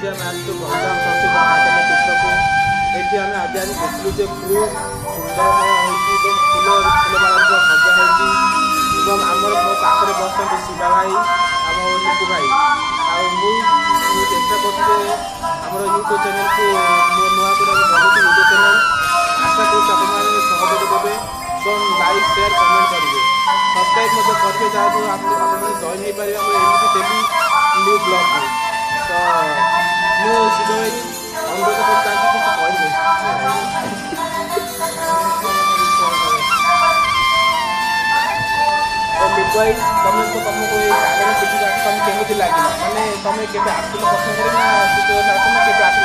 आम आसू गंजाम संस्कृत महात्मा तीर्थको ये आम आज आज देखलु जे खूब सुंदरमय होती फूल फूलमाला सजा होती आमर मो पाखे बसते शिवा भाई आम निकु भाई आउ चेष्टा करुचे आमर यूट्यूब चैनल को नुआ कर यूट्यूब चैनल आशा करुँ आपने सहयोग देवे এবং লাইক शेयर कमेंट करेंगे सब्सक्राइब करेंगे जहाँ आपने जॉइन हो पारे एमती डेली न्यू ब्लॉग में तो मुझे शिव भाई अनुरोध कर चाहिए कुछ कहते तो मिल भाई तुमको ये सागर देखा तुम केमी लगे मैंने तुम के आसल पसंद कर के आसल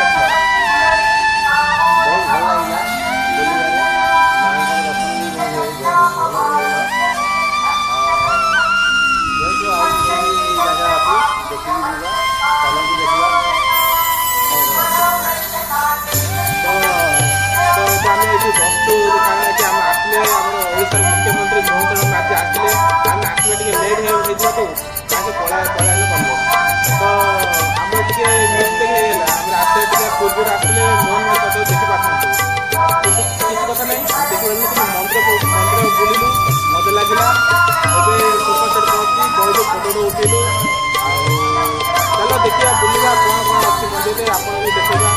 बहुत भल लगे बस्तु कारण कि आम आसले ओडार मुख्यमंत्री मोहन चरण आज आसले आम आसले टे लेट हो तो पलायन कले तो आम टे मिस्टेक होगा आसले पूर्व आसले मोहन भाई सहित देखी पारे कि किसी कथा ना देखिए मंदिर बुलू मजा लगे ଏବେ ସୁପରସେଟ୍ ପହଞ୍ଚି ବହିରୁ ଫଟୋ ଉଠେଇଲୁ ଆଉ ଚାଲ ଦେଖିବା ବୁଲିବା କ'ଣ ଅଛି ମନ୍ଦିରରେ ଆପଣ ବି ଦେଖିବା